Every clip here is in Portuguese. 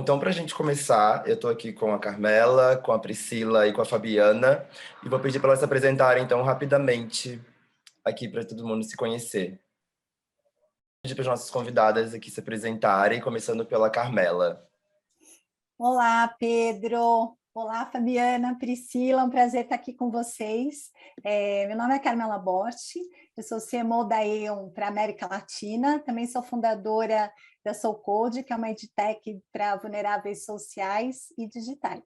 Então, para a gente começar, eu estou aqui com a Carmela, com a Priscila e com a Fabiana, e vou pedir para elas se apresentarem, então, rapidamente, aqui para todo mundo se conhecer. Vou pedir para as nossas convidadas aqui se apresentarem, começando pela Carmela. Olá, Pedro. Olá, Fabiana, Priscila, um prazer estar aqui com vocês. Meu nome é Carmela Borti, eu sou CMO da Aon para a América Latina, também sou fundadora da SoulCode, que é uma edtech para vulneráveis sociais e digitais.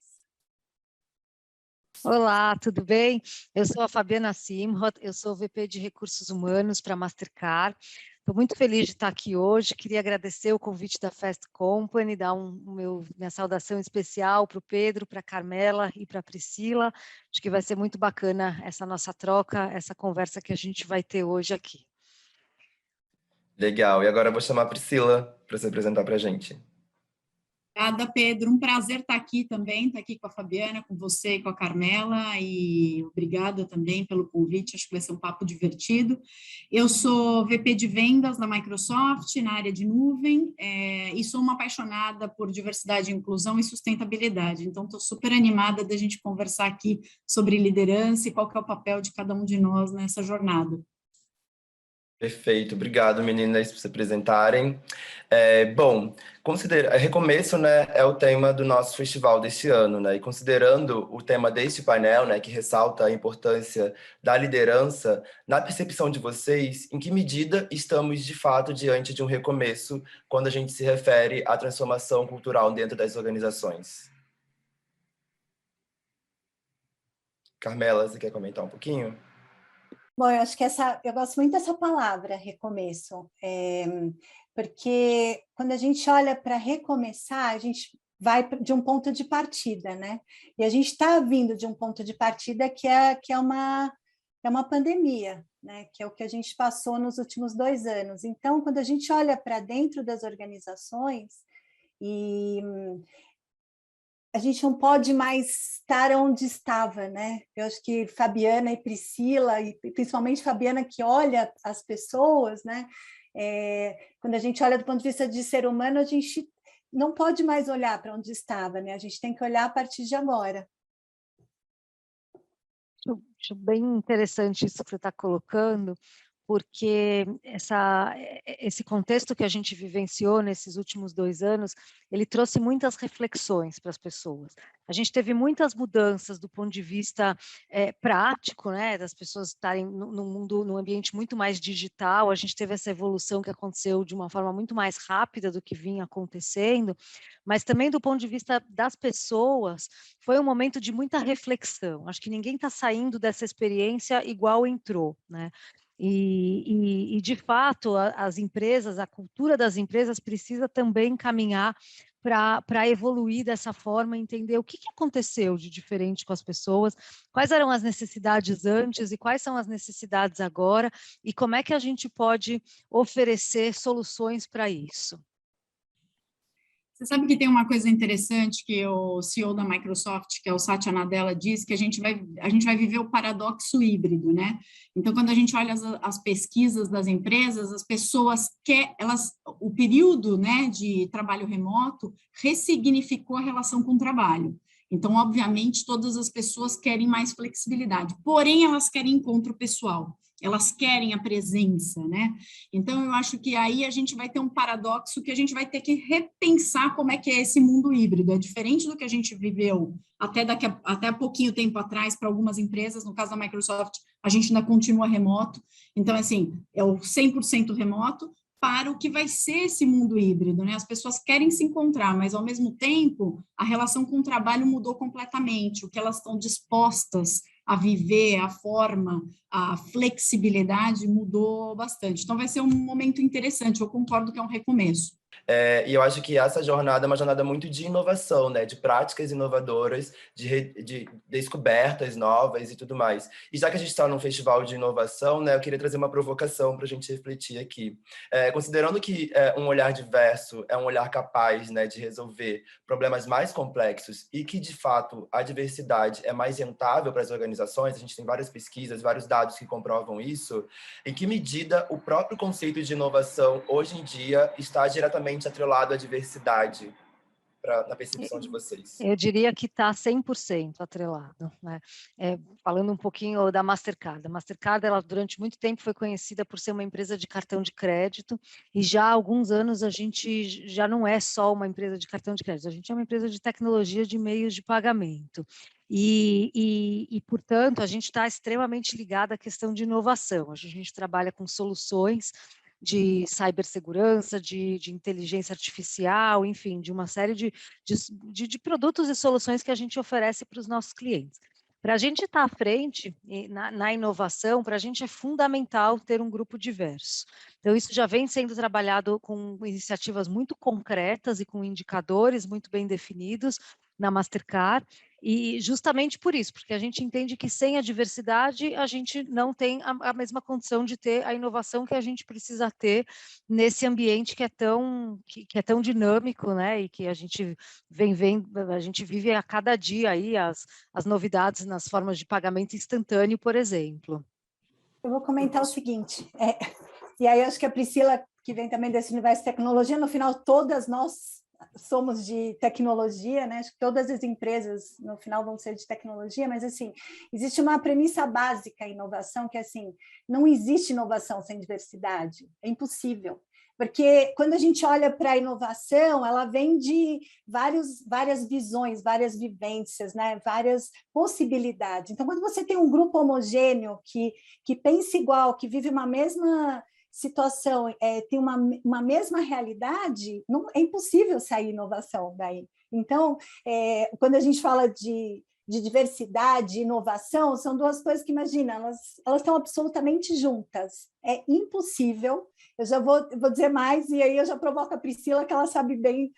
Olá, tudo bem? Eu sou a Fabiana Simroth, eu sou VP de Recursos Humanos para a Mastercard. Estou muito feliz de estar aqui hoje, queria agradecer o convite da Fast Company, dar minha saudação especial para o Pedro, para a Carmela e para a Priscila. Acho que vai ser muito bacana essa nossa troca, essa conversa que a gente vai ter hoje aqui. Legal, e agora eu vou chamar a Priscila para se apresentar para a gente. Obrigada, Pedro. Um prazer estar aqui também, estar aqui com a Fabiana, com você e com a Carmela, e obrigada também pelo convite, acho que vai ser um papo divertido. Eu sou VP de Vendas da Microsoft, na área de nuvem, e sou uma apaixonada por diversidade, inclusão e sustentabilidade, então estou super animada da gente conversar aqui sobre liderança e qual que é o papel de cada um de nós nessa jornada. Perfeito, obrigado meninas por se apresentarem. Bom, recomeço, né, é o tema do nosso festival deste ano, né, e considerando o tema deste painel, né, que ressalta a importância da liderança, na percepção de vocês, em que medida estamos de fato diante de um recomeço quando a gente se refere à transformação cultural dentro das organizações? Carmela, você quer comentar um pouquinho? Bom, eu acho que eu gosto muito dessa palavra, recomeço, porque quando a gente olha para recomeçar, a gente vai de um ponto de partida, né? E a gente está vindo de um ponto de partida que é uma pandemia, né? Que é o que a gente passou nos últimos 2 anos. Então, quando a gente olha para dentro das organizações e a gente não pode mais estar onde estava, né? Eu acho que Fabiana e Priscila, e principalmente Fabiana, que olha as pessoas, né? Quando a gente olha do ponto de vista de ser humano, a gente não pode mais olhar para onde estava, né? A gente tem que olhar a partir de agora. Acho bem interessante isso que você está colocando, porque esse contexto que a gente vivenciou nesses últimos 2 anos, ele trouxe muitas reflexões para as pessoas. A gente teve muitas mudanças do ponto de vista prático, né, das pessoas estarem num ambiente muito mais digital, a gente teve essa evolução que aconteceu de uma forma muito mais rápida do que vinha acontecendo, mas também do ponto de vista das pessoas, foi um momento de muita reflexão. Acho que ninguém está saindo dessa experiência igual entrou, né? E de fato, as empresas, a cultura das empresas precisa também caminhar para evoluir dessa forma, entender o que aconteceu de diferente com as pessoas, quais eram as necessidades antes e quais são as necessidades agora, e como é que a gente pode oferecer soluções para isso. Você sabe que tem uma coisa interessante que o CEO da Microsoft, que é o Satya Nadella, diz que a gente vai viver o paradoxo híbrido, né? Então, quando a gente olha as pesquisas das empresas, as pessoas o período, né, de trabalho remoto ressignificou a relação com o trabalho. Então, obviamente, todas as pessoas querem mais flexibilidade, porém, elas querem encontro pessoal. Elas querem a presença, né? Então, eu acho que aí a gente vai ter um paradoxo que a gente vai ter que repensar como é que é esse mundo híbrido. É diferente do que a gente viveu até pouquinho tempo atrás para algumas empresas, no caso da Microsoft, a gente ainda continua remoto. Então, assim, é o 100% remoto para o que vai ser esse mundo híbrido, né? As pessoas querem se encontrar, mas, ao mesmo tempo, a relação com o trabalho mudou completamente. O que elas estão dispostas a viver, a forma, a flexibilidade mudou bastante. Então, vai ser um momento interessante, eu concordo que é um recomeço. E eu acho que essa jornada é uma jornada muito de inovação, né? De práticas inovadoras, de descobertas novas e tudo mais. E já que a gente está num festival de inovação, né, eu queria trazer uma provocação para a gente refletir aqui. Considerando que um olhar diverso é um olhar capaz, né, de resolver problemas mais complexos e que, de fato, a diversidade é mais rentável para as organizações, a gente tem várias pesquisas, vários dados que comprovam isso, em que medida o próprio conceito de inovação, hoje em dia, está diretamente atrelado à diversidade? na percepção de vocês? Eu diria que está 100% atrelado, né? Falando um pouquinho da Mastercard. A Mastercard, ela durante muito tempo foi conhecida por ser uma empresa de cartão de crédito, e já há alguns anos a gente já não é só uma empresa de cartão de crédito, a gente é uma empresa de tecnologia de meios de pagamento. Portanto, a gente está extremamente ligado à questão de inovação. A gente trabalha com soluções de cibersegurança, de inteligência artificial, enfim, de uma série de produtos e soluções que a gente oferece para os nossos clientes. Para a gente estar à frente na inovação, para a gente é fundamental ter um grupo diverso. Então, isso já vem sendo trabalhado com iniciativas muito concretas e com indicadores muito bem definidos na Mastercard, e justamente por isso, porque a gente entende que sem a diversidade a gente não tem a mesma condição de ter a inovação que a gente precisa ter nesse ambiente que é tão dinâmico, né? E que a gente vem vendo, a gente vive a cada dia aí as novidades nas formas de pagamento instantâneo, por exemplo. Eu vou comentar o seguinte, e aí eu acho que a Priscila, que vem também desse universo de tecnologia, no final todas nós somos de tecnologia, né? Acho que todas as empresas no final vão ser de tecnologia, mas assim, existe uma premissa básica em inovação que é assim, não existe inovação sem diversidade, é impossível. Porque quando a gente olha para a inovação, ela vem de várias visões, várias vivências, né? Várias possibilidades. Então, quando você tem um grupo homogêneo que pensa igual, que vive uma mesma situação, tem uma mesma realidade, não, é impossível sair inovação daí. Então, quando a gente fala de diversidade e inovação, são duas coisas que, imagina, elas estão absolutamente juntas. É impossível. Eu já vou dizer mais, e aí eu já provoco a Priscila, que ela sabe bem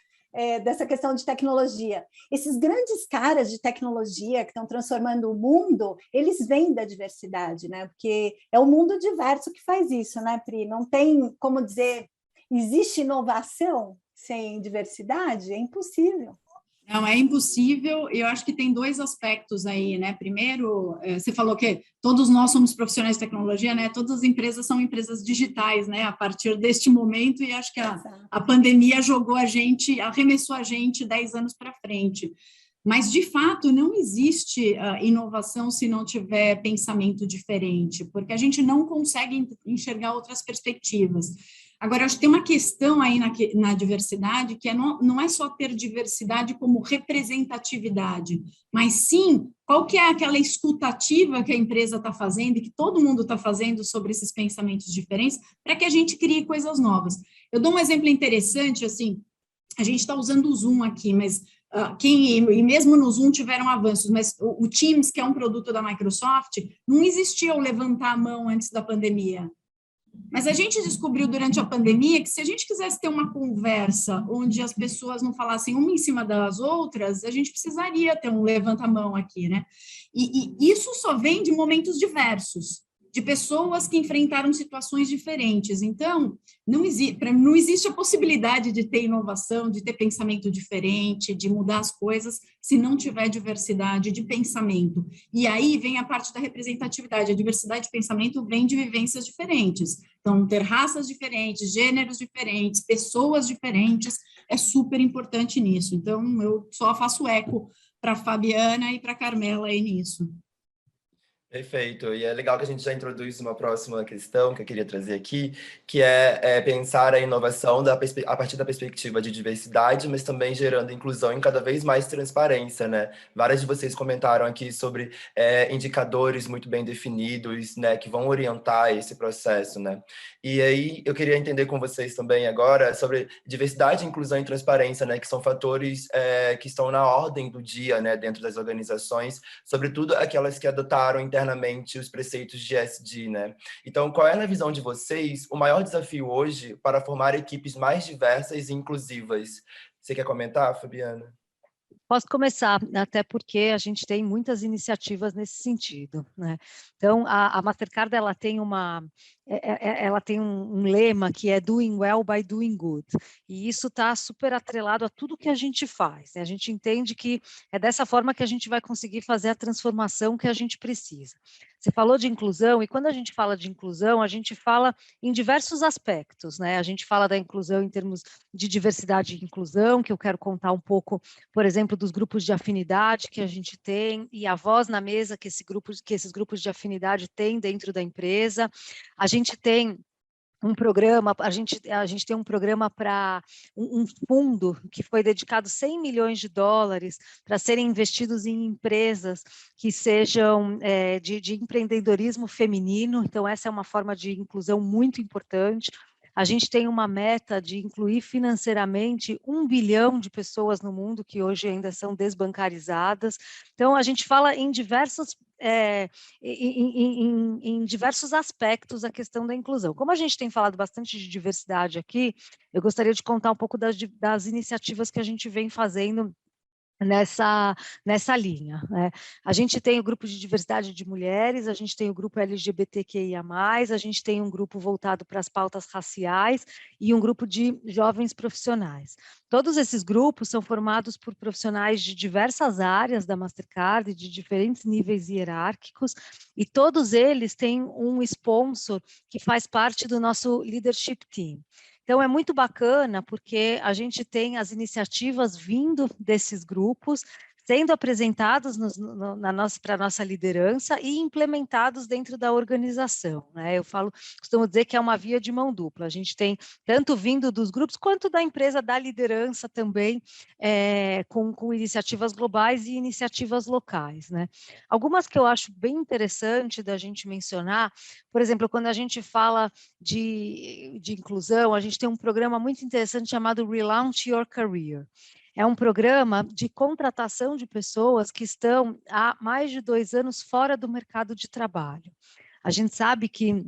dessa questão de tecnologia. Esses grandes caras de tecnologia que estão transformando o mundo, eles vêm da diversidade, né? Porque é o mundo diverso que faz isso, né, Pri? Não tem como dizer, existe inovação sem diversidade? É impossível. Não, é impossível. Eu acho que tem dois aspectos aí, né? Primeiro, você falou que todos nós somos profissionais de tecnologia, né? Todas as empresas são empresas digitais, né? A partir deste momento, e acho que a pandemia jogou a gente, arremessou a gente 10 anos para frente. Mas, de fato, não existe inovação se não tiver pensamento diferente, porque a gente não consegue enxergar outras perspectivas. Agora, acho que tem uma questão aí na diversidade, que não é só ter diversidade como representatividade, mas sim, qual que é aquela escutativa que a empresa está fazendo e que todo mundo está fazendo sobre esses pensamentos diferentes, para que a gente crie coisas novas. Eu dou um exemplo interessante, assim, a gente está usando o Zoom aqui, mas e mesmo no Zoom tiveram avanços, mas o Teams, que é um produto da Microsoft, não existia o levantar a mão antes da pandemia. Mas a gente descobriu durante a pandemia que se a gente quisesse ter uma conversa onde as pessoas não falassem uma em cima das outras, a gente precisaria ter um levanta-mão aqui, né? E isso só vem de momentos diversos, de pessoas que enfrentaram situações diferentes. Então, não existe a possibilidade de ter inovação, de ter pensamento diferente, de mudar as coisas, se não tiver diversidade de pensamento. E aí vem a parte da representatividade. A diversidade de pensamento vem de vivências diferentes. Então, ter raças diferentes, gêneros diferentes, pessoas diferentes, é super importante nisso. Então, eu só faço eco para a Fabiana e para a Carmela aí nisso. Perfeito, e é legal que a gente já introduz uma próxima questão que eu queria trazer aqui, que é pensar a inovação a partir da perspectiva de diversidade, mas também gerando inclusão e cada vez mais transparência, né? Várias de vocês comentaram aqui sobre indicadores muito bem definidos, né, que vão orientar esse processo, né? E aí eu queria entender com vocês também agora sobre diversidade, inclusão e transparência, né, que são fatores que estão na ordem do dia, né, dentro das organizações, sobretudo aquelas que adotaram internamente os preceitos de ESG, né? Então, qual é, na visão de vocês, o maior desafio hoje para formar equipes mais diversas e inclusivas? Você quer comentar, Fabiana? Posso começar, até porque a gente tem muitas iniciativas nesse sentido, né? Então, a Mastercard, ela tem um lema que é doing well by doing good, e isso está super atrelado a tudo que a gente faz, né? A gente entende que é dessa forma que a gente vai conseguir fazer a transformação que a gente precisa. Você falou de inclusão, e quando a gente fala de inclusão, a gente fala em diversos aspectos, né? A gente fala da inclusão em termos de diversidade e inclusão, que eu quero contar um pouco, por exemplo, dos grupos de afinidade que a gente tem, e a voz na mesa que esses grupos de afinidade têm dentro da empresa. A gente tem um programa, a gente tem um programa para um fundo que foi dedicado $100 milhões para serem investidos em empresas que sejam de empreendedorismo feminino, então essa é uma forma de inclusão muito importante. A gente tem uma meta de incluir financeiramente 1 bilhão de pessoas no mundo que hoje ainda são desbancarizadas. Então, a gente fala em diversos em diversos aspectos a questão da inclusão. Como a gente tem falado bastante de diversidade aqui, eu gostaria de contar um pouco das iniciativas que a gente vem fazendo nessa linha, né? A gente tem o grupo de diversidade de mulheres, a gente tem o grupo LGBTQIA+, a gente tem um grupo voltado para as pautas raciais e um grupo de jovens profissionais. Todos esses grupos são formados por profissionais de diversas áreas da Mastercard e de diferentes níveis hierárquicos, e todos eles têm um sponsor que faz parte do nosso leadership team. Então, é muito bacana porque a gente tem as iniciativas vindo desses grupos, sendo apresentados para a nossa liderança e implementados dentro da organização, né? Costumo dizer que é uma via de mão dupla. A gente tem tanto vindo dos grupos quanto da empresa, da liderança também, com iniciativas globais e iniciativas locais, né? Algumas que eu acho bem interessante da gente mencionar, por exemplo, quando a gente fala de inclusão, a gente tem um programa muito interessante chamado Relaunch Your Career. É um programa de contratação de pessoas que estão há mais de 2 anos fora do mercado de trabalho. A gente sabe que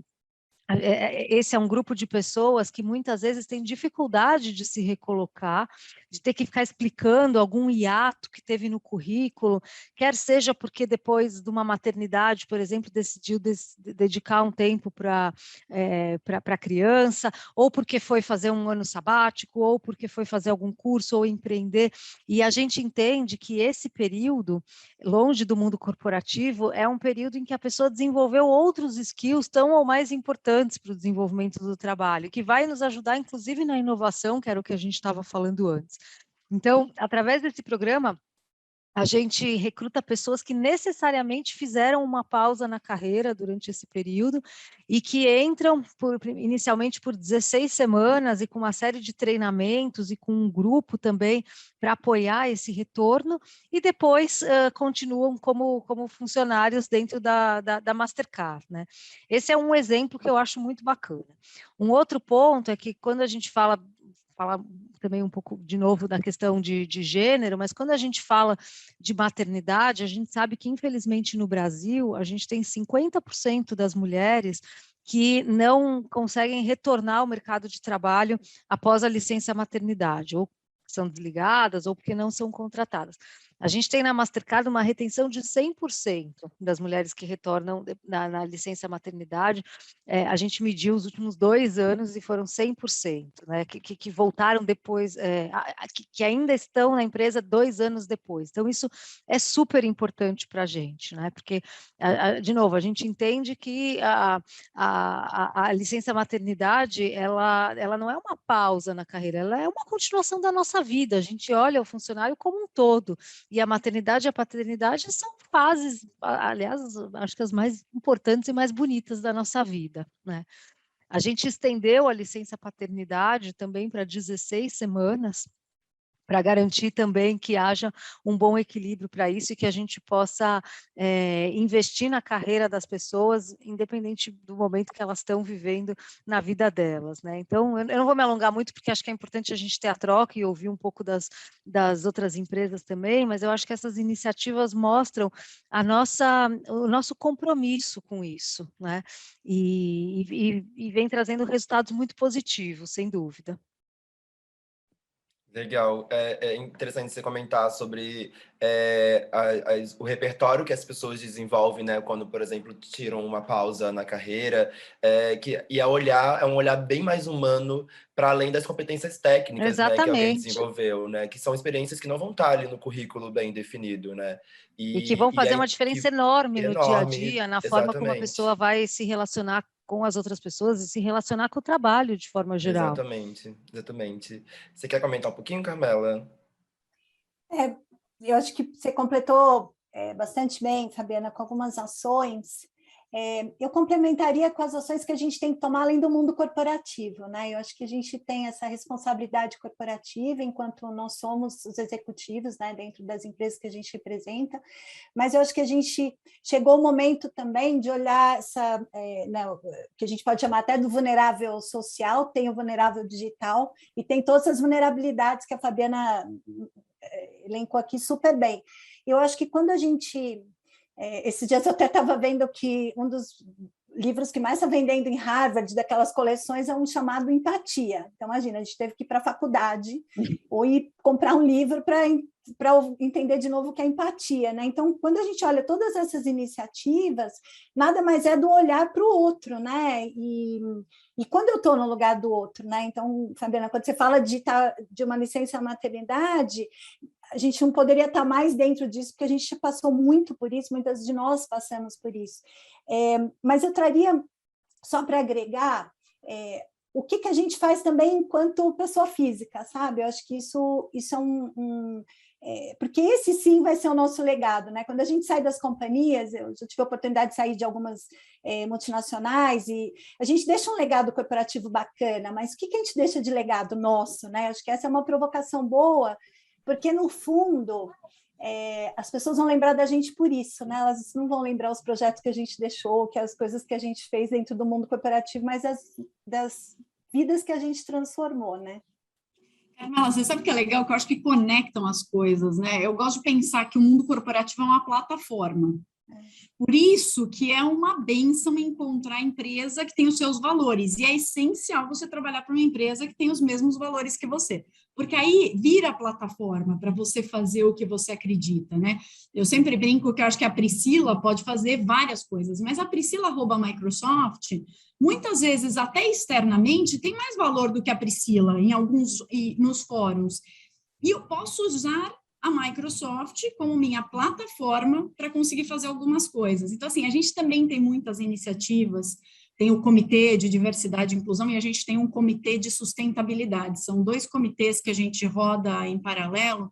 esse é um grupo de pessoas que muitas vezes tem dificuldade de se recolocar, de ter que ficar explicando algum hiato que teve no currículo, quer seja porque depois de uma maternidade, por exemplo, decidiu dedicar um tempo para a criança, ou porque foi fazer um ano sabático, ou porque foi fazer algum curso ou empreender, e a gente entende que esse período, longe do mundo corporativo, é um período em que a pessoa desenvolveu outros skills tão ou mais importantes para o desenvolvimento do trabalho, que vai nos ajudar, inclusive, na inovação, que era o que a gente estava falando antes. Então, através desse programa, a gente recruta pessoas que necessariamente fizeram uma pausa na carreira durante esse período e que entram inicialmente por 16 semanas e com uma série de treinamentos e com um grupo também para apoiar esse retorno e depois continuam como funcionários dentro da Mastercard, né? Esse é um exemplo que eu acho muito bacana. Um outro ponto é que quando a gente fala também um pouco, de novo, da questão de gênero, mas quando a gente fala de maternidade, a gente sabe que, infelizmente, no Brasil, a gente tem 50% das mulheres que não conseguem retornar ao mercado de trabalho após a licença maternidade, ou são desligadas, ou porque não são contratadas. A gente tem na Mastercard uma retenção de 100% das mulheres que retornam na licença maternidade. A gente mediu os últimos 2 anos e foram 100%, né, que voltaram depois, que ainda estão na empresa 2 anos depois. Então, isso é super importante para a gente, né, porque, de novo, a gente entende que a licença maternidade, ela não é uma pausa na carreira, ela é uma continuação da nossa vida. A gente olha o funcionário como um todo. E a maternidade e a paternidade são fases, aliás, acho que as mais importantes e mais bonitas da nossa vida, né? A gente estendeu a licença paternidade também para 16 semanas, para garantir também que haja um bom equilíbrio para isso e que a gente possa investir na carreira das pessoas, independente do momento que elas estão vivendo na vida delas, né? Então, eu não vou me alongar muito, porque acho que é importante a gente ter a troca e ouvir um pouco das outras empresas também, mas eu acho que essas iniciativas mostram o nosso compromisso com isso, né? E vem trazendo resultados muito positivos, sem dúvida. Legal. É interessante você comentar sobre o repertório que as pessoas desenvolvem, né, quando, por exemplo, tiram uma pausa na carreira, e é um olhar bem mais humano para além das competências técnicas, né, que alguém Exatamente. desenvolveu, né, que são experiências que não vão estar ali no currículo bem definido, né, E que vão e fazer uma aí diferença que enorme no dia a enorme, dia, na forma como a pessoa exatamente, vai se relacionar com as outras pessoas e se relacionar com o trabalho de forma geral. exatamente, exatamente. Você quer comentar um pouquinho, Carmela? É, eu acho que você completou bastante bem, Fabiana, com algumas ações. Eu complementaria com as ações que a gente tem que tomar além do mundo corporativo, né? Eu acho que a gente tem essa responsabilidade corporativa enquanto nós somos os executivos, né, dentro das empresas que a gente representa, mas eu acho que a gente chegou o momento também de olhar né, que a gente pode chamar até do vulnerável social, tem o vulnerável digital e tem todas as vulnerabilidades que a Fabiana elencou aqui super bem. Eu acho que quando a gente... esses dias eu até estava vendo que um dos livros que mais está vendendo em Harvard, daquelas coleções, é um chamado Empatia. Então, imagina, a gente teve que ir para a faculdade ou ir comprar um livro para entender de novo o que é empatia, né? Então, quando a gente olha todas essas iniciativas, nada mais é do olhar para o outro, né? E quando eu estou no lugar do outro, né? Então, Fabiana, quando você fala de uma licença maternidade, a gente não poderia estar mais dentro disso, porque a gente passou muito por isso, muitas de nós passamos por isso. Mas eu traria, só para agregar, o que a gente faz também enquanto pessoa física, sabe? Eu acho que isso é porque esse sim vai ser o nosso legado, né? Quando a gente sai das companhias, eu já tive a oportunidade de sair de algumas multinacionais, e a gente deixa um legado corporativo bacana, mas o que a gente deixa de legado nosso, né? Acho que essa é uma provocação boa, porque, no fundo, as pessoas vão lembrar da gente por isso, né? Elas não vão lembrar os projetos que a gente deixou, que as coisas que a gente fez dentro do mundo corporativo, mas das vidas que a gente transformou, né? Carmela, você sabe o que é legal? Que eu acho que conectam as coisas, né? Eu gosto de pensar que o mundo corporativo é uma plataforma. Por isso que é uma bênção encontrar empresa que tem os seus valores, e é essencial você trabalhar para uma empresa que tem os mesmos valores que você, porque aí vira a plataforma para você fazer o que você acredita, né? Eu sempre brinco que eu acho que a Priscila pode fazer várias coisas, mas a Priscila @ Microsoft, muitas vezes até externamente, tem mais valor do que a Priscila nos fóruns, e eu posso usar a Microsoft como minha plataforma para conseguir fazer algumas coisas. Então, assim, a gente também tem muitas iniciativas, tem o Comitê de Diversidade e Inclusão e a gente tem um Comitê de Sustentabilidade. São 2 comitês que a gente roda em paralelo,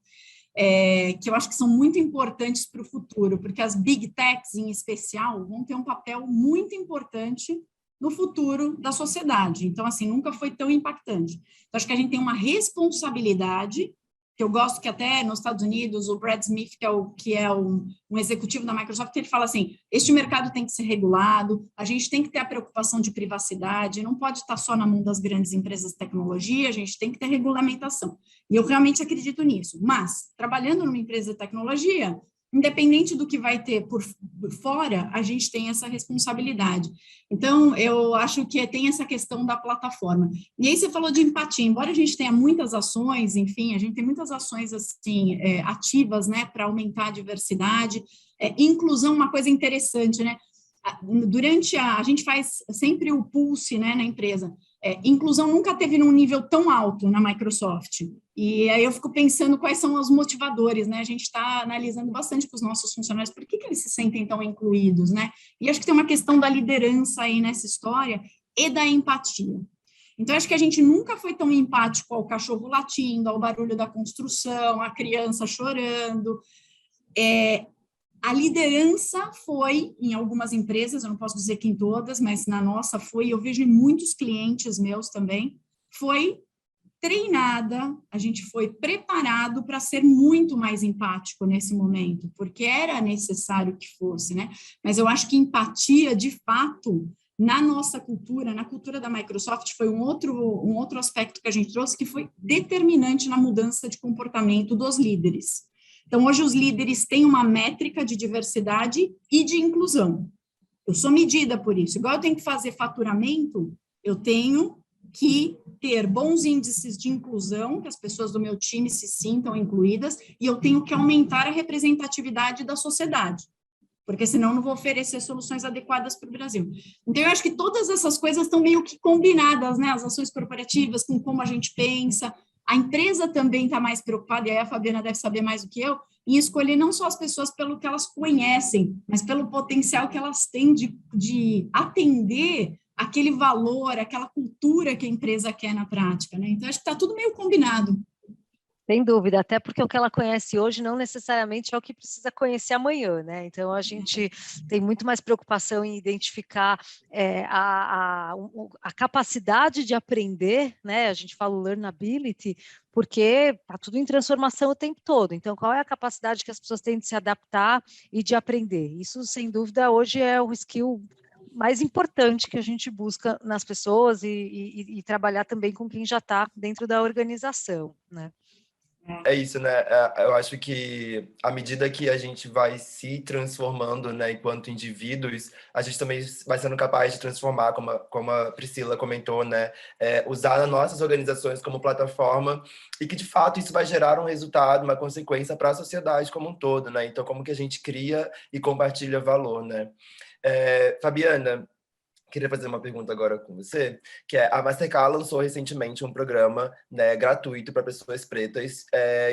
que eu acho que são muito importantes para o futuro, porque as Big Techs, em especial, vão ter um papel muito importante no futuro da sociedade. Então, assim, nunca foi tão impactante. Então, acho que a gente tem uma responsabilidade, que eu gosto que até nos Estados Unidos, o Brad Smith, que é um executivo da Microsoft, ele fala assim, este mercado tem que ser regulado, a gente tem que ter a preocupação de privacidade, não pode estar só na mão das grandes empresas de tecnologia, a gente tem que ter regulamentação. E eu realmente acredito nisso. Mas, trabalhando numa empresa de tecnologia, independente do que vai ter por fora, a gente tem essa responsabilidade. Então, eu acho que tem essa questão da plataforma. E aí você falou de empatia, embora a gente tenha muitas ações, enfim, a gente tem muitas ações assim, ativas, né, para aumentar a diversidade, inclusão, uma coisa interessante, né? Durante a gente faz sempre o pulse, né, na empresa. Inclusão nunca teve num nível tão alto na Microsoft. E aí eu fico pensando quais são os motivadores, né? A gente está analisando bastante com os nossos funcionários por que eles se sentem tão incluídos, né? E acho que tem uma questão da liderança aí nessa história e da empatia. Então, acho que a gente nunca foi tão empático ao cachorro latindo, ao barulho da construção, à criança chorando. A liderança foi, em algumas empresas, eu não posso dizer que em todas, mas na nossa foi, eu vejo em muitos clientes meus também, foi treinada, a gente foi preparado para ser muito mais empático nesse momento, porque era necessário que fosse, né? Mas eu acho que empatia, de fato, na nossa cultura, na cultura da Microsoft, foi um outro aspecto que a gente trouxe que foi determinante na mudança de comportamento dos líderes. Então, hoje os líderes têm uma métrica de diversidade e de inclusão. Eu sou medida por isso. Igual eu tenho que fazer faturamento, eu tenho que ter bons índices de inclusão, que as pessoas do meu time se sintam incluídas, e eu tenho que aumentar a representatividade da sociedade, porque senão eu não vou oferecer soluções adequadas para o Brasil. Então, eu acho que todas essas coisas estão meio que combinadas, né? As ações corporativas com como a gente pensa, a empresa também está mais preocupada, e aí a Fabiana deve saber mais do que eu, em escolher não só as pessoas pelo que elas conhecem, mas pelo potencial que elas têm de atender aquele valor, aquela cultura que a empresa quer na prática, né? Então, acho que está tudo meio combinado. Sem dúvida, até porque o que ela conhece hoje não necessariamente é o que precisa conhecer amanhã, né? Então, a gente tem muito mais preocupação em identificar a capacidade de aprender, né? A gente fala o learnability, porque está tudo em transformação o tempo todo. Então, qual é a capacidade que as pessoas têm de se adaptar e de aprender? Isso, sem dúvida, hoje é o skill mais importante que a gente busca nas pessoas e trabalhar também com quem já está dentro da organização, né? É isso, né? Eu acho que à medida que a gente vai se transformando, né, enquanto indivíduos, a gente também vai sendo capaz de transformar, como a Priscila comentou, né? Usar as nossas organizações como plataforma e que, de fato, isso vai gerar um resultado, uma consequência para a sociedade como um todo, né? Então, como que a gente cria e compartilha valor, né? Fabiana, queria fazer uma pergunta agora com você, que é, a Mastercard lançou recentemente um programa, né, gratuito para pessoas pretas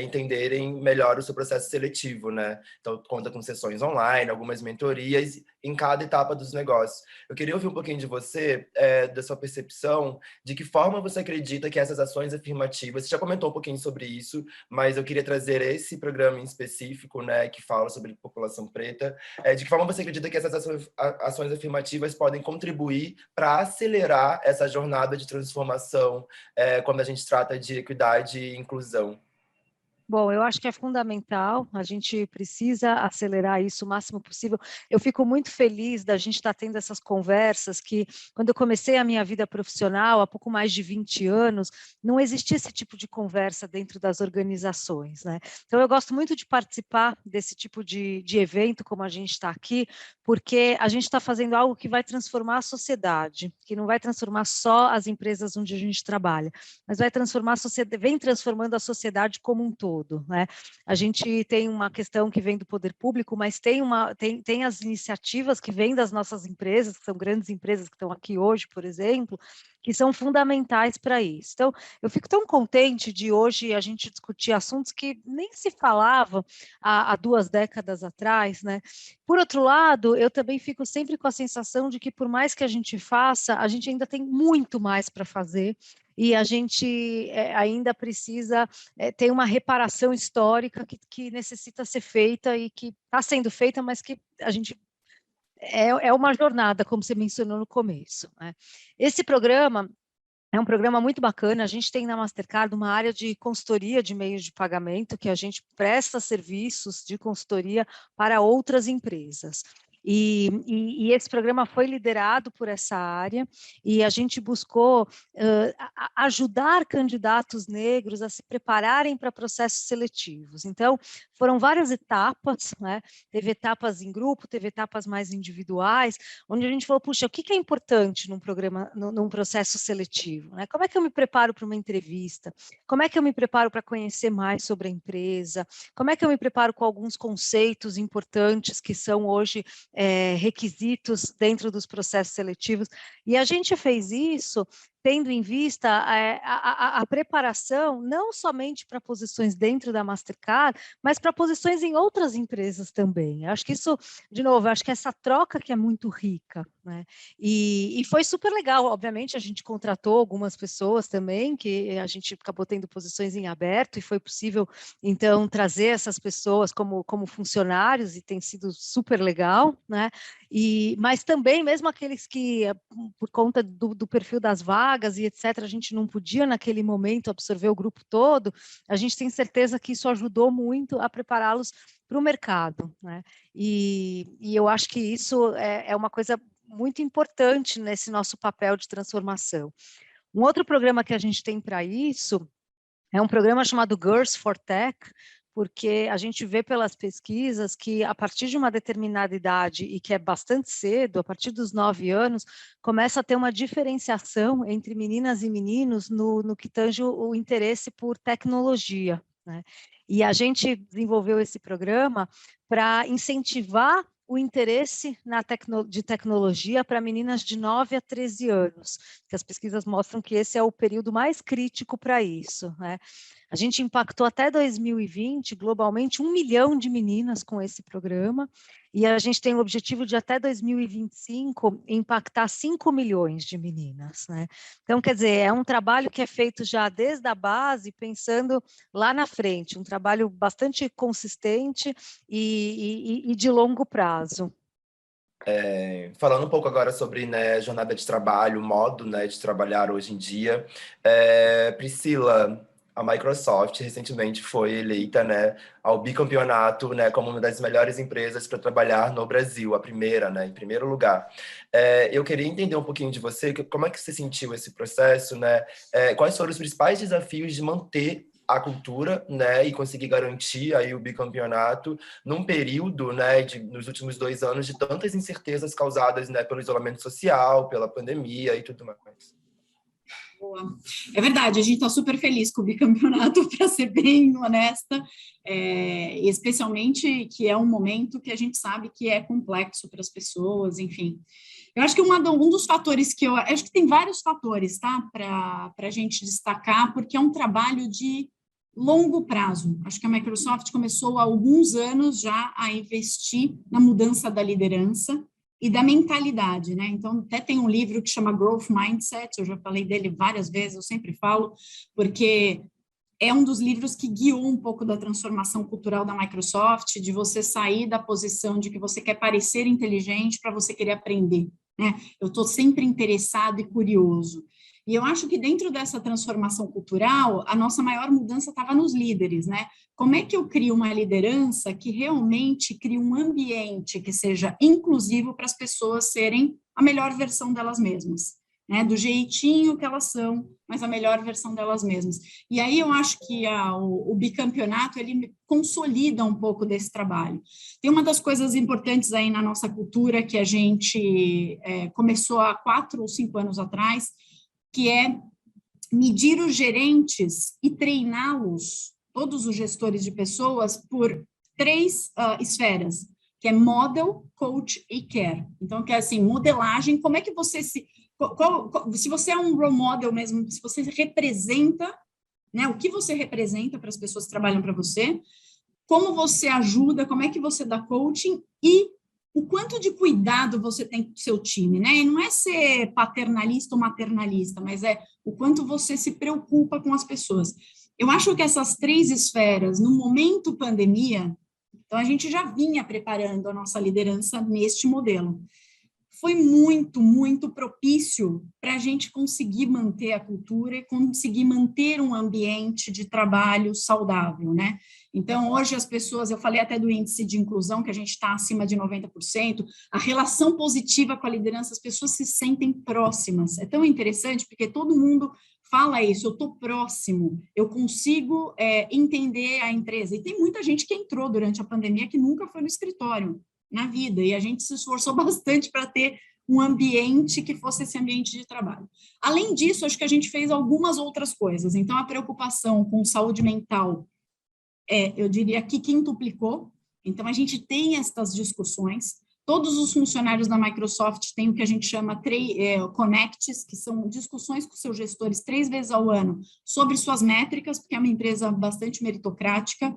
entenderem melhor o seu processo seletivo, né? Então, conta com sessões online, algumas mentorias em cada etapa dos negócios. Eu queria ouvir um pouquinho de você, da sua percepção, de que forma você acredita que essas ações afirmativas, você já comentou um pouquinho sobre isso, mas eu queria trazer esse programa em específico, né, que fala sobre população preta, de que forma você acredita que essas ações afirmativas podem contribuir para acelerar essa jornada de transformação quando a gente trata de equidade e inclusão? Bom, eu acho que é fundamental, a gente precisa acelerar isso o máximo possível. Eu fico muito feliz da gente estar tendo essas conversas que, quando eu comecei a minha vida profissional, há pouco mais de 20 anos, não existia esse tipo de conversa dentro das organizações, né? Então, eu gosto muito de participar desse tipo de evento, como a gente está aqui, porque a gente está fazendo algo que vai transformar a sociedade, que não vai transformar só as empresas onde a gente trabalha, mas vai transformar a sociedade, vem transformando a sociedade como um todo. Né? A gente tem uma questão que vem do poder público, mas tem as iniciativas que vêm das nossas empresas, que são grandes empresas que estão aqui hoje, por exemplo, que são fundamentais para isso. Então, eu fico tão contente de hoje a gente discutir assuntos que nem se falava há 2 décadas atrás, né? Por outro lado, eu também fico sempre com a sensação de que, por mais que a gente faça, a gente ainda tem muito mais para fazer, e a gente ainda precisa ter uma reparação histórica que necessita ser feita e que está sendo feita, mas que a gente é uma jornada, como você mencionou no começo, né? Esse programa é um programa muito bacana. A gente tem na Mastercard uma área de consultoria de meios de pagamento, que a presta serviços de consultoria para outras empresas. E esse programa foi liderado por essa área, e a gente buscou ajudar candidatos negros a se prepararem para processos seletivos. Então, foram várias etapas, né? Teve etapas em grupo, teve etapas mais individuais, onde a gente falou, puxa, o que é importante num programa, num processo seletivo? Né? Como é que eu me preparo para uma entrevista? Como é que eu me preparo para conhecer mais sobre a empresa? Como é que eu me preparo com alguns conceitos importantes que são hoje requisitos dentro dos processos seletivos? E a gente fez isso tendo em vista a preparação não somente para posições dentro da Mastercard, mas para posições em outras empresas também. Acho que isso, de novo, acho que essa troca que é muito rica, né? E foi super legal. Obviamente, a gente contratou algumas pessoas também, que a gente acabou tendo posições em aberto, e foi possível, então, trazer essas pessoas como funcionários, e tem sido super legal, né? Mas também, mesmo aqueles que, por conta do perfil das vagas e etc., a gente não podia, naquele momento, absorver o grupo todo, a gente tem certeza que isso ajudou muito a prepará-los para o mercado, né? E eu acho que isso é uma coisa muito importante nesse nosso papel de transformação. Um outro programa que a gente tem para isso é um programa chamado Girls for Tech, porque a gente vê pelas pesquisas que a partir de uma determinada idade, e que é bastante cedo, a partir dos 9 anos, começa a ter uma diferenciação entre meninas e meninos no que tange o interesse por tecnologia, né? E a gente desenvolveu esse programa para incentivar o interesse de tecnologia para meninas de 9 a 13 anos, que as pesquisas mostram que esse é o período mais crítico para isso, né? A gente impactou até 2020, globalmente, 1 milhão de meninas com esse programa, e a gente tem o objetivo de, até 2025, impactar 5 milhões de meninas, né? Então, quer dizer, é um trabalho que é feito já desde a base, pensando lá na frente, um trabalho bastante consistente e de longo prazo. Falando um pouco agora sobre, né, jornada de trabalho, modo, né, de trabalhar hoje em dia. Priscila, a Microsoft recentemente foi eleita, né, ao bicampeonato, né, como uma das melhores empresas para trabalhar no Brasil, a primeira, né, em primeiro lugar. Eu queria entender um pouquinho de você, como é que você sentiu esse processo, né? Quais foram os principais desafios de manter a cultura, né, e conseguir garantir aí o bicampeonato num período, né, nos últimos 2 anos, de tantas incertezas causadas, né, pelo isolamento social, pela pandemia e tudo mais. Boa. É verdade, a gente está super feliz com o bicampeonato, para ser bem honesta, especialmente que é um momento que a gente sabe que é complexo para as pessoas, enfim. Eu acho que um dos fatores que acho que tem vários fatores, tá, para a gente destacar, porque é um trabalho de longo prazo. Acho que a Microsoft começou há alguns anos já a investir na mudança da liderança e da mentalidade, né? Então, até tem um livro que chama Growth Mindset, eu já falei dele várias vezes, eu sempre falo, porque é um dos livros que guiou um pouco da transformação cultural da Microsoft, de você sair da posição de que você quer parecer inteligente para você querer aprender, né? Eu estou sempre interessado e curioso. E eu acho que dentro dessa transformação cultural, a nossa maior mudança estava nos líderes, né? Como é que eu crio uma liderança que realmente crie um ambiente que seja inclusivo para as pessoas serem a melhor versão delas mesmas, né? Do jeitinho que elas são, mas a melhor versão delas mesmas. E aí eu acho que o bicampeonato, ele consolida um pouco desse trabalho. Tem uma das coisas importantes aí na nossa cultura que a gente começou há 4 ou 5 anos atrás, que é medir os gerentes e treiná-los, todos os gestores de pessoas, por 3 esferas, que é model, coach e care. Então, que é assim, modelagem, como é que você se você é um role model mesmo, se você representa, né, o que você representa para as pessoas que trabalham para você, como você ajuda, como é que você dá coaching e o quanto de cuidado você tem com o seu time, né? E não é ser paternalista ou maternalista, mas é o quanto você se preocupa com as pessoas. Eu acho que essas 3 esferas, no momento pandemia, então a gente já vinha preparando a nossa liderança neste modelo. Foi muito, muito propício para a gente conseguir manter a cultura e conseguir manter um ambiente de trabalho saudável, né? Então, hoje as pessoas, eu falei até do índice de inclusão, que a gente está acima de 90%, a relação positiva com a liderança, as pessoas se sentem próximas. É tão interessante, porque todo mundo fala isso, eu estou próximo, eu consigo entender a empresa. E tem muita gente que entrou durante a pandemia que nunca foi no escritório na vida, e a gente se esforçou bastante para ter um ambiente que fosse esse ambiente de trabalho. Além disso, acho que a gente fez algumas outras coisas. Então, a preocupação com saúde mental, eu diria que quintuplicou. Então, a gente tem estas discussões. Todos os funcionários da Microsoft têm o que a gente chama Connects, que são discussões com seus gestores 3 vezes ao ano sobre suas métricas, porque é uma empresa bastante meritocrática.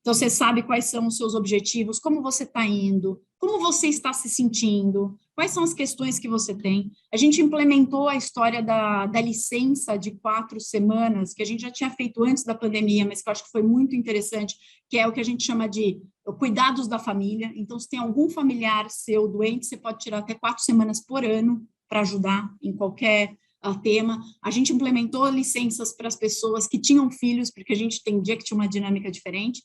Então, você sabe quais são os seus objetivos, como você está indo, como você está se sentindo, quais são as questões que você tem. A gente implementou a história da licença de 4 semanas, que a gente já tinha feito antes da pandemia, mas que eu acho que foi muito interessante, que é o que a gente chama de cuidados da família. Então, se tem algum familiar seu doente, você pode tirar até 4 semanas por ano para ajudar em qualquer tema. A gente implementou licenças para as pessoas que tinham filhos, porque a gente entendia que tinha uma dinâmica diferente.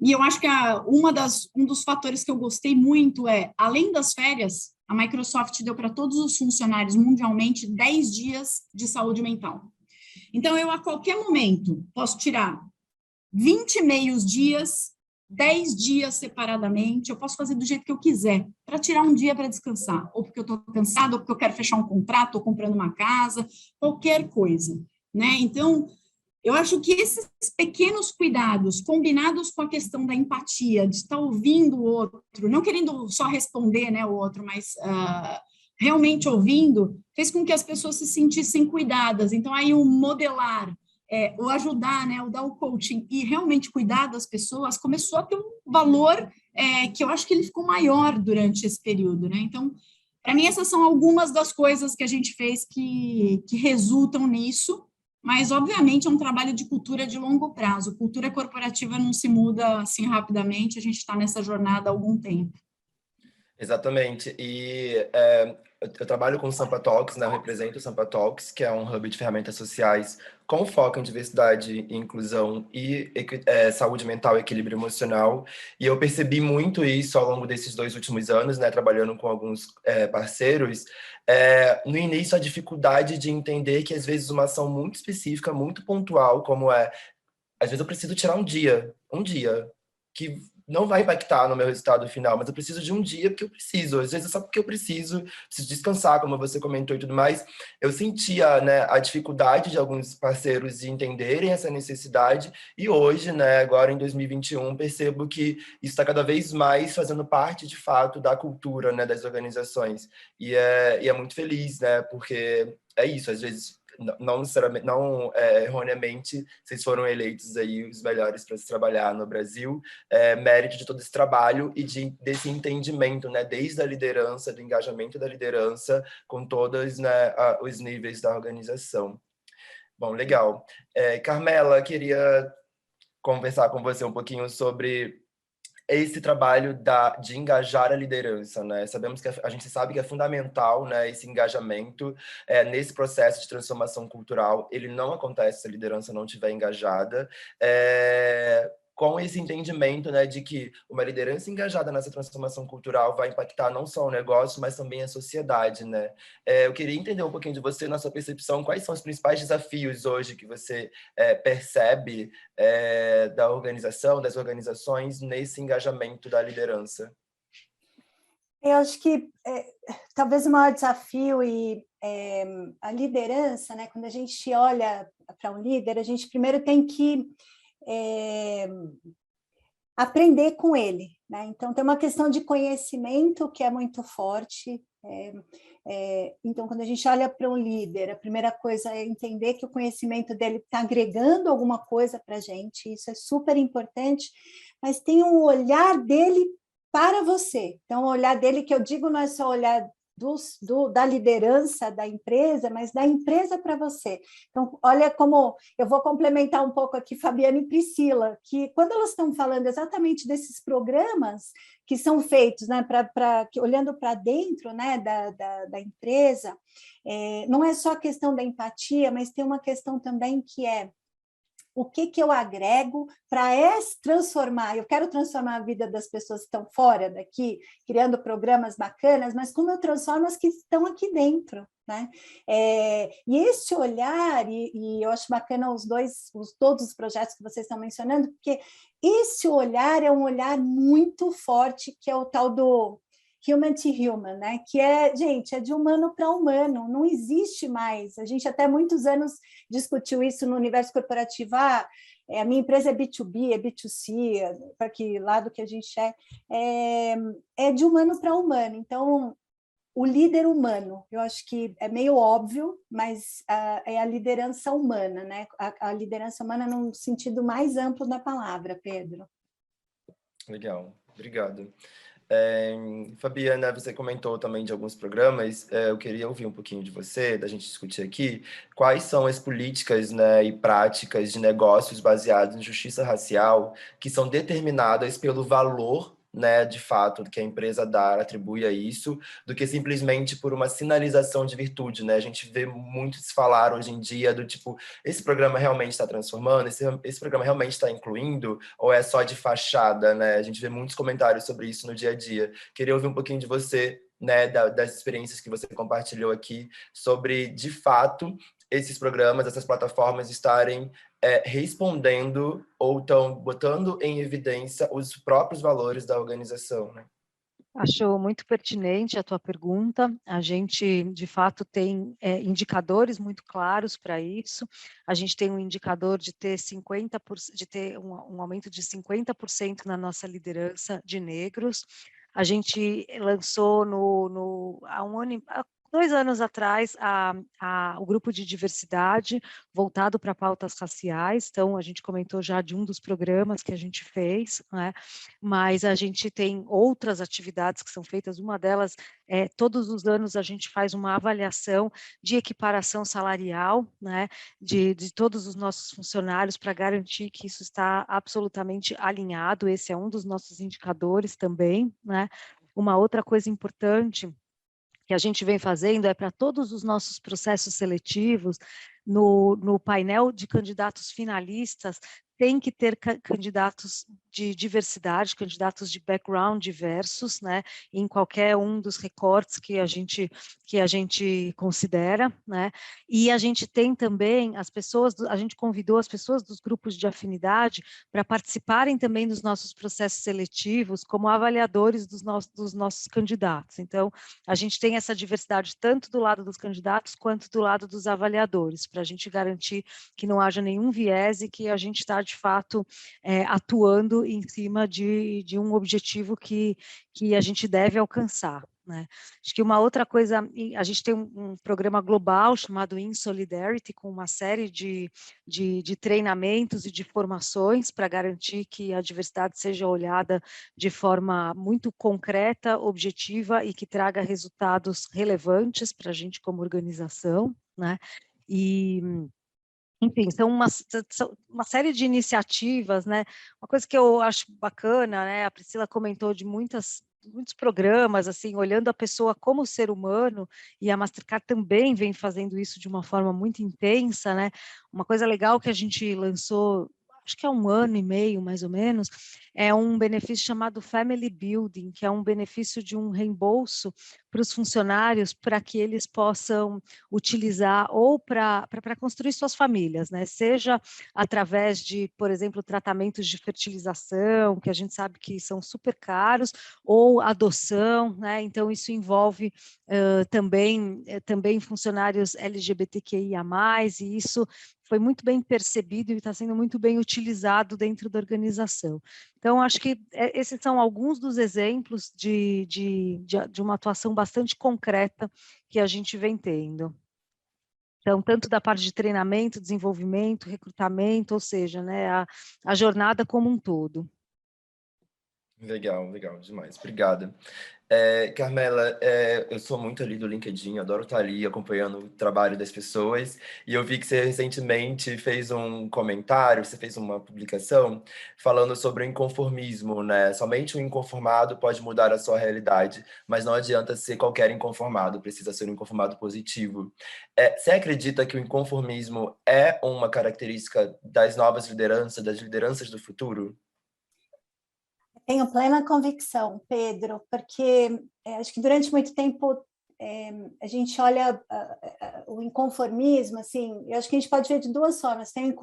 E eu acho que um dos fatores que eu gostei muito além das férias, a Microsoft deu para todos os funcionários mundialmente 10 dias de saúde mental. Então, eu, a qualquer momento, posso tirar 20 meios dias 10 dias separadamente, eu posso fazer do jeito que eu quiser, para tirar um dia para descansar, ou porque eu estou cansada, ou porque eu quero fechar um contrato, ou comprando uma casa, qualquer coisa, né? Então, eu acho que esses pequenos cuidados, combinados com a questão da empatia, de estar ouvindo o outro, não querendo só responder, né, o outro, mas realmente ouvindo, fez com que as pessoas se sentissem cuidadas. Então, aí o modelar, o ajudar, né, o dar o coaching e realmente cuidar das pessoas, começou a ter um valor que eu acho que ele ficou maior durante esse período, né? Então, para mim, essas são algumas das coisas que a gente fez que resultam nisso, mas, obviamente, é um trabalho de cultura de longo prazo. Cultura corporativa não se muda assim rapidamente, a gente está nessa jornada há algum tempo. Exatamente. E eu trabalho com o Sampa Talks, né? Eu represento o Sampa Talks, que é um hub de ferramentas sociais com foco em diversidade e inclusão e saúde mental e equilíbrio emocional. E eu percebi muito isso ao longo desses 2 últimos anos, né? Trabalhando com alguns parceiros. No início, a dificuldade de entender que, às vezes, uma ação muito específica, muito pontual, como às vezes eu preciso tirar um dia, que não vai impactar no meu resultado final, mas eu preciso de um dia porque eu preciso. Às vezes é só porque eu preciso descansar, como você comentou e tudo mais. Eu sentia, né, a dificuldade de alguns parceiros de entenderem essa necessidade, e hoje, né, agora em 2021, percebo que isso está cada vez mais fazendo parte, de fato, da cultura, né, das organizações. E é muito feliz, né, porque é isso, às vezes não necessariamente, não erroneamente, vocês foram eleitos aí os melhores para se trabalhar no Brasil, mérito de todo esse trabalho e desse entendimento, né, desde a liderança, do engajamento da liderança, com todos, né, os níveis da organização. Bom, legal. Carmela, queria conversar com você um pouquinho sobre esse trabalho de engajar a liderança, né? Sabemos que a gente sabe que é fundamental, né, esse engajamento nesse processo de transformação cultural. Ele não acontece se a liderança não estiver engajada. Com esse entendimento, né, de que uma liderança engajada nessa transformação cultural vai impactar não só o negócio, mas também a sociedade, né? Eu queria entender um pouquinho de você, na sua percepção, quais são os principais desafios hoje que você percebe da organização, das organizações, nesse engajamento da liderança? Eu acho que talvez o maior desafio a liderança, né? Quando a gente olha para um líder, a gente primeiro tem que aprender com ele, né? Então tem uma questão de conhecimento que é muito forte. Então, quando a gente olha para um líder, a primeira coisa é entender que o conhecimento dele está agregando alguma coisa para a gente, isso é super importante, mas tem um olhar dele para você. Então, o olhar dele, que eu digo, não é só olhar da liderança da empresa, mas da empresa para você. Então, olha como eu vou complementar um pouco aqui Fabiana e Priscila, que quando elas estão falando exatamente desses programas que são feitos, né, olhando para dentro, né, da empresa, não é só a questão da empatia, mas tem uma questão também que é o que eu agrego para transformar. Eu quero transformar a vida das pessoas que estão fora daqui, criando programas bacanas, mas como eu transformo as que estão aqui dentro, né? E esse olhar, e eu acho bacana todos os projetos que vocês estão mencionando, porque esse olhar é um olhar muito forte, que é o tal do human to human, né? Que gente, é de humano para humano, não existe mais. A gente até muitos anos discutiu isso no universo corporativo. A minha empresa é B2B, é B2C, para que lado que a gente é de humano para humano. Então, o líder humano, eu acho que é meio óbvio, mas é a liderança humana, né? A liderança humana num sentido mais amplo da palavra, Pedro. Legal, obrigado. Fabiana, você comentou também de alguns programas, eu queria ouvir um pouquinho de você, da gente discutir aqui, quais são as políticas, né, e práticas de negócios baseados em justiça racial que são determinadas pelo valor, né, de fato, que a empresa atribui a isso, do que simplesmente por uma sinalização de virtude, né? A gente vê muitos falar hoje em dia do tipo, esse programa realmente está transformando, esse programa realmente está incluindo, ou é só de fachada, né? A gente vê muitos comentários sobre isso no dia a dia. Queria ouvir um pouquinho de você, né, das experiências que você compartilhou aqui, sobre, de fato, esses programas, essas plataformas estarem respondendo ou estão botando em evidência os próprios valores da organização, né? Acho muito pertinente a tua pergunta. A gente, de fato, tem indicadores muito claros para isso. A gente tem um indicador de ter 50%, de ter um aumento de 50% na nossa liderança de negros. A gente lançou há 2 anos atrás o grupo de diversidade voltado para pautas raciais. Então, a gente comentou já de um dos programas que a gente fez, né? Mas a gente tem outras atividades que são feitas. Uma delas todos os anos a gente faz uma avaliação de equiparação salarial, né? De todos os nossos funcionários para garantir que isso está absolutamente alinhado. Esse é um dos nossos indicadores também, né? Uma outra coisa importante que a gente vem fazendo é para todos os nossos processos seletivos, no painel de candidatos finalistas, tem que ter candidatos de diversidade, candidatos de background diversos, né, em qualquer um dos recortes que a gente considera, né, e a gente tem também a gente convidou as pessoas dos grupos de afinidade para participarem também dos nossos processos seletivos como avaliadores dos nossos candidatos. Então, a gente tem essa diversidade tanto do lado dos candidatos quanto do lado dos avaliadores, para a gente garantir que não haja nenhum viés e que a gente está, de fato, atuando em cima de um objetivo que a gente deve alcançar, né? Acho que uma outra coisa, a gente tem um programa global chamado In Solidarity, com uma série de treinamentos e de formações para garantir que a diversidade seja olhada de forma muito concreta, objetiva e que traga resultados relevantes para a gente como organização, né? E enfim, são uma série de iniciativas, né? Uma coisa que eu acho bacana, né? A Priscila comentou de muitos programas, assim, olhando a pessoa como ser humano, e a Mastercard também vem fazendo isso de uma forma muito intensa, né? Uma coisa legal que a gente lançou, acho que há 1 ano e meio, mais ou menos, é um benefício chamado Family Building, que é um benefício de um reembolso para os funcionários, para que eles possam utilizar ou para construir suas famílias, né? Seja através de, por exemplo, tratamentos de fertilização, que a gente sabe que são super caros, ou adoção, né? Então, isso envolve também funcionários LGBTQIA+, e isso foi muito bem percebido e está sendo muito bem utilizado dentro da organização. Então, acho que esses são alguns dos exemplos de uma atuação bastante concreta que a gente vem tendo. Então, tanto da parte de treinamento, desenvolvimento, recrutamento, ou seja, né, a jornada como um todo. Legal, legal demais. Obrigada. Carmela, eu sou muito ali do LinkedIn, adoro estar ali acompanhando o trabalho das pessoas, e eu vi que você recentemente fez um comentário, você fez uma publicação falando sobre o inconformismo, né? Somente o inconformado pode mudar a sua realidade, mas não adianta ser qualquer inconformado, precisa ser um inconformado positivo. Você acredita que o inconformismo é uma característica das novas lideranças, das lideranças do futuro? Tenho plena convicção, Pedro, porque acho que durante muito tempo a gente olha o inconformismo, assim, eu acho que a gente pode ver de 2 formas. Tem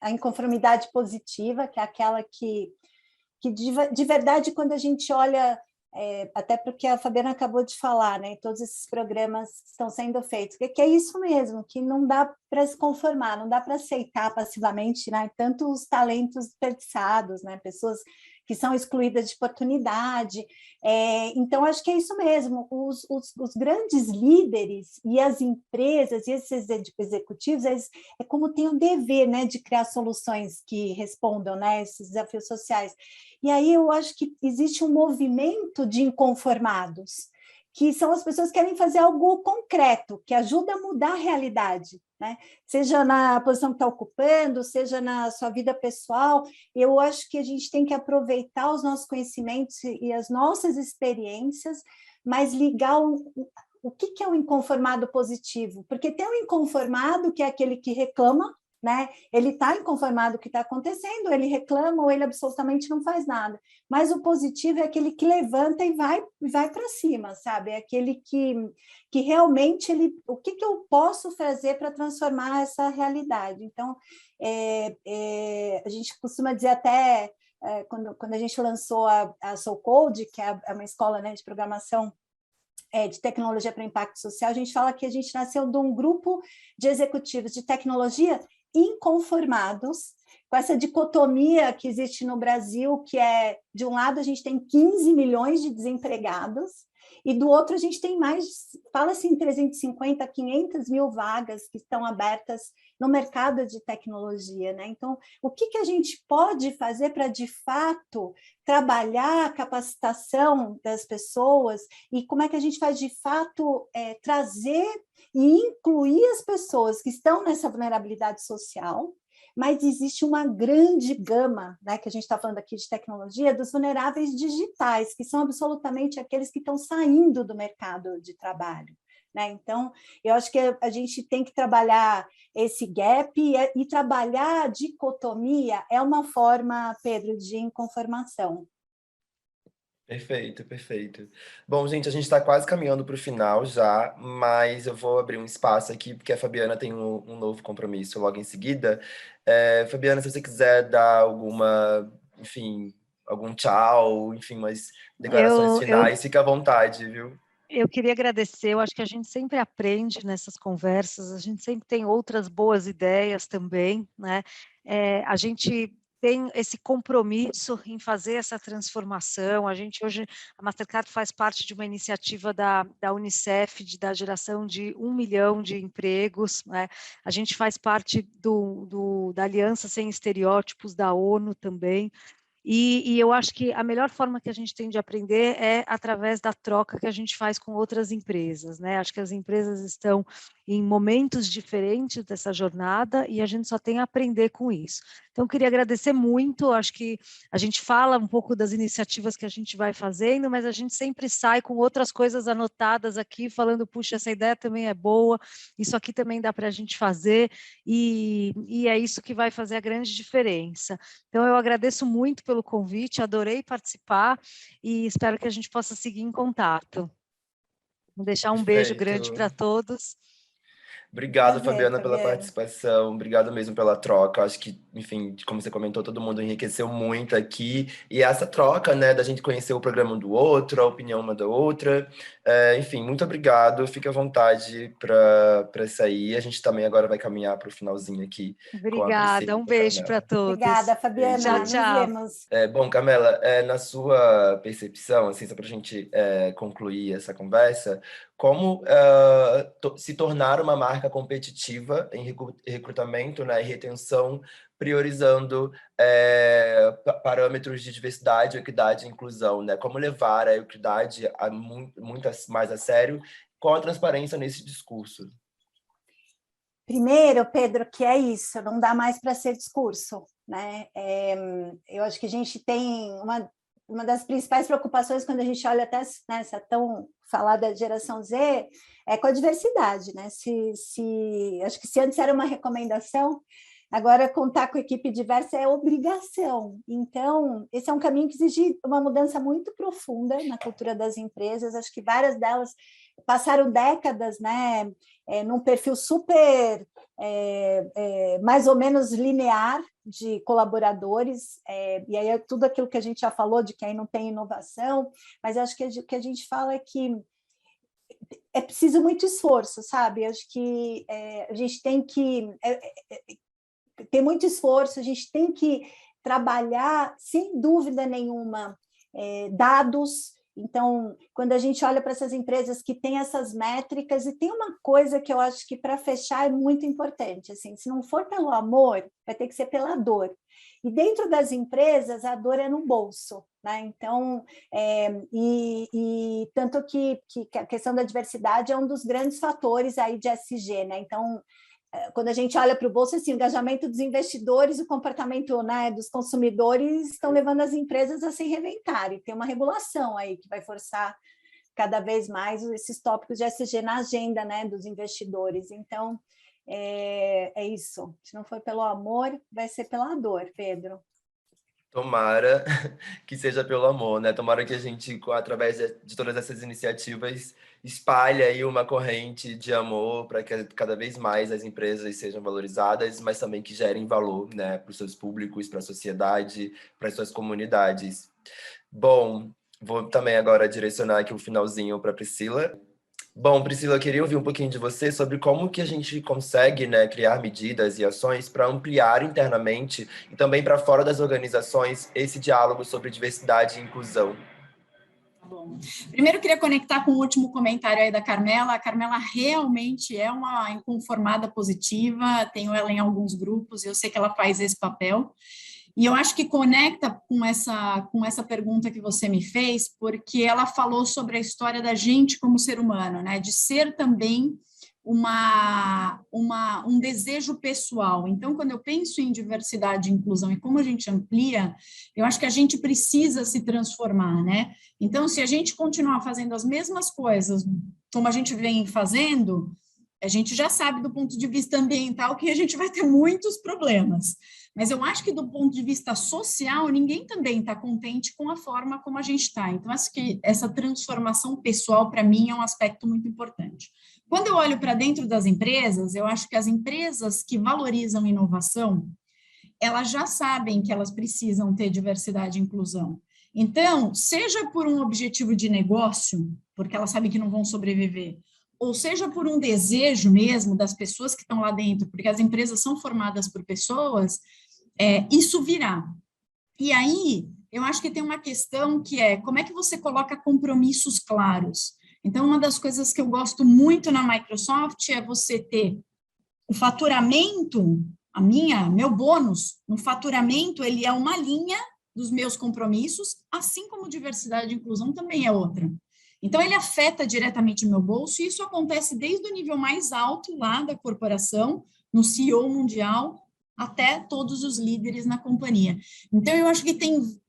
a inconformidade positiva, que é aquela que de verdade, quando a gente olha, até porque a Fabiana acabou de falar, né, todos esses programas estão sendo feitos, que é isso mesmo, que não dá para se conformar, não dá para aceitar passivamente, né, tanto os talentos desperdiçados, né, pessoas que são excluídas de oportunidade. Então, acho que é isso mesmo, os grandes líderes e as empresas e esses executivos, é como tem o dever, né, de criar soluções que respondam, né, esses desafios sociais. E aí eu acho que existe um movimento de inconformados, que são as pessoas que querem fazer algo concreto, que ajuda a mudar a realidade, né? Seja na posição que está ocupando, seja na sua vida pessoal. Eu acho que a gente tem que aproveitar os nossos conhecimentos e as nossas experiências, mas ligar o que é o inconformado positivo, porque tem o inconformado, que é aquele que reclama, né? Ele está inconformado com o que está acontecendo, ele reclama ou ele absolutamente não faz nada. Mas o positivo é aquele que levanta e vai para cima, sabe? É aquele que realmente o que eu posso fazer para transformar essa realidade. Então, a gente costuma dizer até quando a gente lançou a Soul Code, que é uma escola, né, de programação de tecnologia para impacto social, a gente fala que a gente nasceu de um grupo de executivos de tecnologia inconformados com essa dicotomia que existe no Brasil, que é, de um lado, a gente tem 15 milhões de desempregados, e do outro a gente tem mais, fala-se em 350, 500 mil vagas que estão abertas no mercado de tecnologia, né? Então, o que a gente pode fazer para, de fato, trabalhar a capacitação das pessoas e como é que a gente faz, de fato, trazer e incluir as pessoas que estão nessa vulnerabilidade social, mas existe uma grande gama, né, que a gente está falando aqui de tecnologia, dos vulneráveis digitais, que são absolutamente aqueles que estão saindo do mercado de trabalho, né? Então, eu acho que a gente tem que trabalhar esse gap e trabalhar a dicotomia é uma forma, Pedro, de inconformação. Perfeito, perfeito. Bom, gente, a gente está quase caminhando para o final já, mas eu vou abrir um espaço aqui, porque a Fabiana tem um novo compromisso logo em seguida. Fabiana, se você quiser dar enfim, algum tchau, enfim, umas declarações finais, fica à vontade, viu? Eu queria agradecer, eu acho que a gente sempre aprende nessas conversas, a gente sempre tem outras boas ideias também, né? A gente tem esse compromisso em fazer essa transformação. A gente hoje, a Mastercard faz parte de uma iniciativa da Unicef, da geração de 1 milhão de empregos, né? A gente faz parte da Aliança Sem Estereótipos da ONU também. E eu acho que a melhor forma que a gente tem de aprender é através da troca que a gente faz com outras empresas, né? Acho que as empresas estão em momentos diferentes dessa jornada e a gente só tem a aprender com isso. Então, eu queria agradecer muito, acho que a gente fala um pouco das iniciativas que a gente vai fazendo, mas a gente sempre sai com outras coisas anotadas aqui, falando, puxa, essa ideia também é boa, isso aqui também dá para a gente fazer, e é isso que vai fazer a grande diferença. Então, eu agradeço muito pelo convite, adorei participar e espero que a gente possa seguir em contato. Vou deixar um beijo grande para Perfeito. todos. Obrigado, Prazer, Fabiana, pela Fabiana. participação. Obrigado mesmo pela troca. Acho que, enfim, como você comentou, todo mundo enriqueceu muito aqui. E essa troca, né, da gente conhecer o programa um do outro, a opinião uma da outra. Enfim, muito obrigado. Fique à vontade para sair. A gente também agora vai caminhar para o finalzinho aqui com a Priscila Obrigada, e um com a beijo para Carmela. todos. Obrigada, Tchau, Fabiana. Beijo. Nos tchau. vemos. Bom, Carmela, na sua percepção, assim, só para a gente concluir essa conversa, como se tornar uma marca competitiva em recrutamento, né, e retenção, priorizando parâmetros de diversidade, equidade e inclusão, né? Como levar a equidade muito mais a sério com a transparência nesse discurso? Primeiro, Pedro, que é isso, não dá mais para ser discurso, né? Eu acho que a gente tem uma das principais preocupações quando a gente olha até nessa tão falada geração Z é com a diversidade, né? Acho que se antes era uma recomendação, agora contar com equipe diversa é obrigação. Então, esse é um caminho que exige uma mudança muito profunda na cultura das empresas. Acho que várias delas passaram décadas, né, num perfil super mais ou menos linear de colaboradores, e aí é tudo aquilo que a gente já falou de que aí não tem inovação, mas acho que o que a gente fala é que é preciso muito esforço, sabe? Acho que a gente tem que ter muito esforço, a gente tem que trabalhar, sem dúvida nenhuma, dados. Então, quando a gente olha para essas empresas que têm essas métricas, e tem uma coisa que eu acho que, para fechar, é muito importante, assim, se não for pelo amor, vai ter que ser pela dor. E dentro das empresas, a dor é no bolso, né? Então, tanto que a questão da diversidade é um dos grandes fatores aí de SG, né? Então, quando a gente olha para o bolso, assim, o engajamento dos investidores, o comportamento, né, dos consumidores estão levando as empresas a se reinventarem. Tem uma regulação aí que vai forçar cada vez mais esses tópicos de ESG na agenda, né, dos investidores. Então, É isso. Se não for pelo amor, vai ser pela dor, Pedro. Tomara que seja pelo amor, né? Tomara que a gente, através de todas essas iniciativas, espalhe aí uma corrente de amor para que cada vez mais as empresas sejam valorizadas, mas também que gerem valor, né, para os seus públicos, para a sociedade, para as suas comunidades. Bom, vou também agora direcionar aqui o finalzinho para Priscila. Bom, Priscila, eu queria ouvir um pouquinho de você sobre como que a gente consegue, né, criar medidas e ações para ampliar internamente e também para fora das organizações esse diálogo sobre diversidade e inclusão. Bom, primeiro eu queria conectar com o último comentário aí da Carmela. A Carmela realmente é uma inconformada positiva, tenho ela em alguns grupos e eu sei que ela faz esse papel. E eu acho que conecta com essa pergunta que você me fez, porque ela falou sobre a história da gente como ser humano, né? De ser também um desejo pessoal. Então, quando eu penso em diversidade e inclusão e como a gente amplia, eu acho que a gente precisa se transformar, né? Então, se a gente continuar fazendo as mesmas coisas como a gente vem fazendo, a gente já sabe do ponto de vista ambiental que a gente vai ter muitos problemas. Mas eu acho que do ponto de vista social, ninguém também está contente com a forma como a gente está. Então, acho que essa transformação pessoal, para mim, é um aspecto muito importante. Quando eu olho para dentro das empresas, eu acho que as empresas que valorizam inovação, elas já sabem que elas precisam ter diversidade e inclusão. Então, seja por um objetivo de negócio, porque elas sabem que não vão sobreviver, ou seja por um desejo mesmo das pessoas que estão lá dentro, porque as empresas são formadas por pessoas, isso virá. E aí, eu acho que tem uma questão que é, como é que você coloca compromissos claros? Então, uma das coisas que eu gosto muito na Microsoft é você ter o faturamento, meu bônus, no faturamento, ele é uma linha dos meus compromissos, assim como diversidade e inclusão também é outra. Então, ele afeta diretamente o meu bolso, e isso acontece desde o nível mais alto lá da corporação, no CEO mundial, até todos os líderes na companhia. Então, eu acho que temos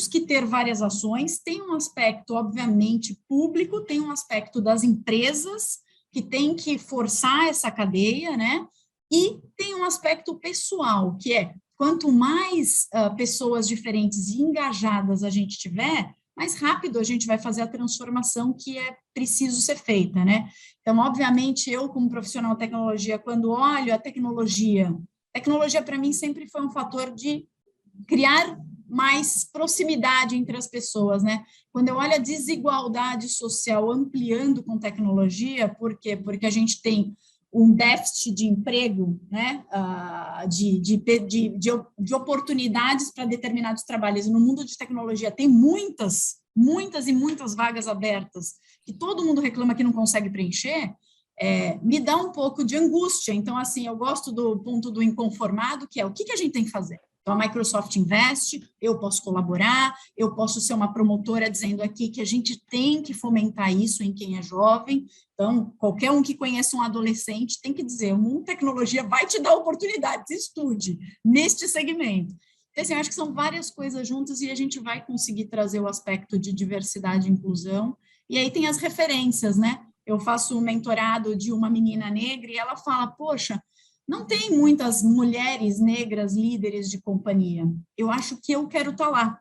que ter várias ações, tem um aspecto, obviamente, público, tem um aspecto das empresas, que tem que forçar essa cadeia, né? E tem um aspecto pessoal, que é, quanto mais pessoas diferentes e engajadas a gente tiver, mais rápido a gente vai fazer a transformação que é preciso ser feita, né? Então, obviamente, eu, como profissional de tecnologia, quando olho a tecnologia para mim sempre foi um fator de criar mais proximidade entre as pessoas, né? Quando eu olho a desigualdade social ampliando com tecnologia, por quê? Porque a gente tem um déficit de emprego, né? De oportunidades para determinados trabalhos. E no mundo de tecnologia tem muitas e muitas vagas abertas que todo mundo reclama que não consegue preencher. Me dá um pouco de angústia. Então, assim, eu gosto do ponto do inconformado, que é o que a gente tem que fazer? Então, a Microsoft investe, eu posso colaborar, eu posso ser uma promotora dizendo aqui que a gente tem que fomentar isso em quem é jovem. Então, qualquer um que conheça um adolescente tem que dizer, tecnologia vai te dar oportunidades, estude neste segmento. Então, assim, eu acho que são várias coisas juntas e a gente vai conseguir trazer o aspecto de diversidade e inclusão. E aí tem as referências, né? Eu faço um mentorado de uma menina negra e ela fala, poxa, não tem muitas mulheres negras líderes de companhia. Eu acho que eu quero estar lá.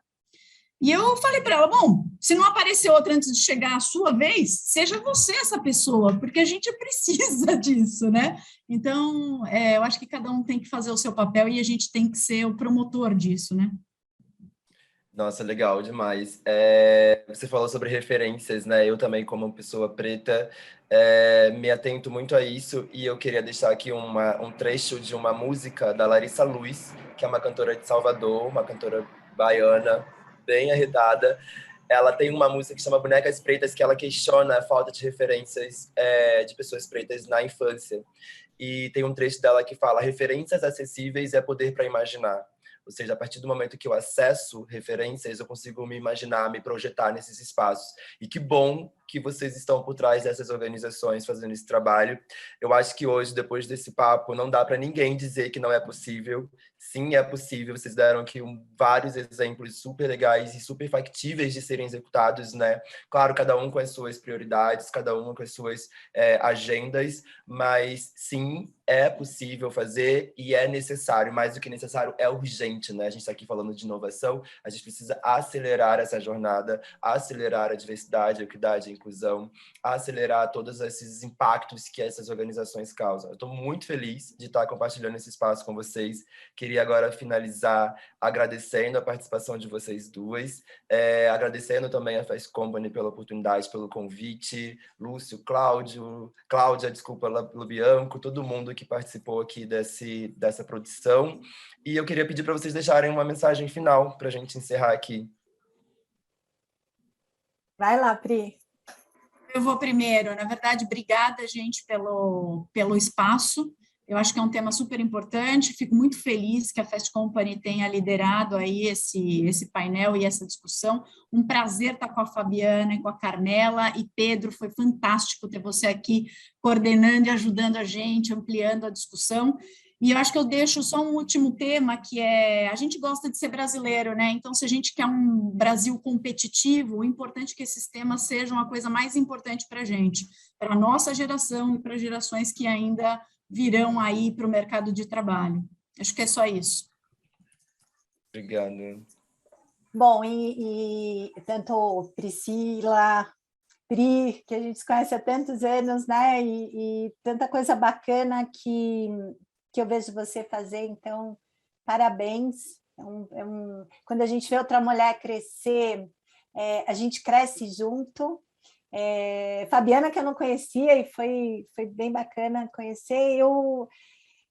E eu falei para ela, bom, se não aparecer outra antes de chegar a sua vez, seja você essa pessoa, porque a gente precisa disso, né? Então, eu acho que cada um tem que fazer o seu papel e a gente tem que ser o promotor disso, né? Nossa, legal demais. Você falou sobre referências, né? Eu também, como pessoa preta, me atento muito a isso e eu queria deixar aqui um trecho de uma música da Larissa Luz, que é uma cantora de Salvador, uma cantora baiana, bem arretada. Ela tem uma música que chama Bonecas Pretas, que ela questiona a falta de referências de pessoas pretas na infância. E tem um trecho dela que fala: referências acessíveis é poder para imaginar. Ou seja, a partir do momento que eu acesso referências, eu consigo me imaginar, me projetar nesses espaços. E que bom que vocês estão por trás dessas organizações fazendo esse trabalho. Eu acho que hoje, depois desse papo, não dá para ninguém dizer que não é possível. Sim, é possível. Vocês deram aqui vários exemplos super legais e super factíveis de serem executados, né? Claro, cada um com as suas prioridades, cada um com as suas agendas, mas sim, é possível fazer e é necessário. Mais do que necessário, é urgente, né? A gente está aqui falando de inovação, a gente precisa acelerar essa jornada, acelerar a diversidade, a equidade, a inclusão, acelerar todos esses impactos que essas organizações causam. Eu estou muito feliz de estar compartilhando esse espaço com vocês. Queria agora finalizar agradecendo a participação de vocês duas, agradecendo também a Fast Company pela oportunidade, pelo convite, Lúcio, Cláudia, desculpa, Lubianco, todo mundo que participou aqui dessa produção. E eu queria pedir para vocês deixarem uma mensagem final para a gente encerrar aqui. Vai lá, Pri. Eu vou primeiro. Na verdade, obrigada, gente, pelo espaço. Eu acho que é um tema super importante. Fico muito feliz que a Fast Company tenha liderado aí esse painel e essa discussão. Um prazer estar com a Fabiana e com a Carmela. E Pedro, foi fantástico ter você aqui coordenando e ajudando a gente, ampliando a discussão. E eu acho que eu deixo só um último tema, que é, a gente gosta de ser brasileiro, né? Então, se a gente quer um Brasil competitivo, o importante é que esses temas sejam a coisa mais importante para a gente, para a nossa geração e para gerações que ainda virão aí para o mercado de trabalho. Acho que é só isso. Obrigado. Bom, e tanto Priscila, Pri, que a gente se conhece há tantos anos, né? E tanta coisa bacana que eu vejo você fazer, então, parabéns. Quando a gente vê outra mulher crescer, a gente cresce junto. Fabiana, que eu não conhecia, e foi bem bacana conhecer.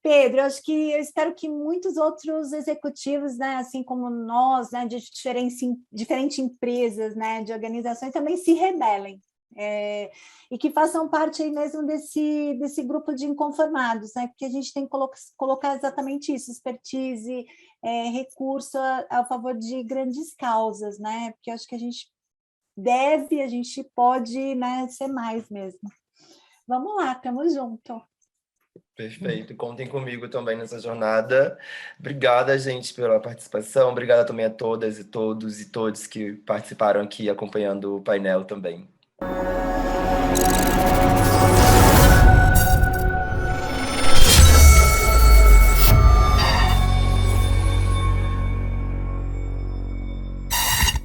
Pedro, eu espero que muitos outros executivos, né, assim como nós, né, de diferentes empresas, né, de organizações, também se rebelem. E que façam parte aí mesmo desse grupo de inconformados, né? Porque a gente tem que colocar exatamente isso, expertise, recurso a favor de grandes causas, né? Porque eu acho que a gente pode, né, ser mais mesmo. Vamos lá, estamos juntos. Perfeito, contem comigo também nessa jornada. Obrigada, gente, pela participação. Obrigada também a todas e todos e todos que participaram aqui acompanhando o painel também.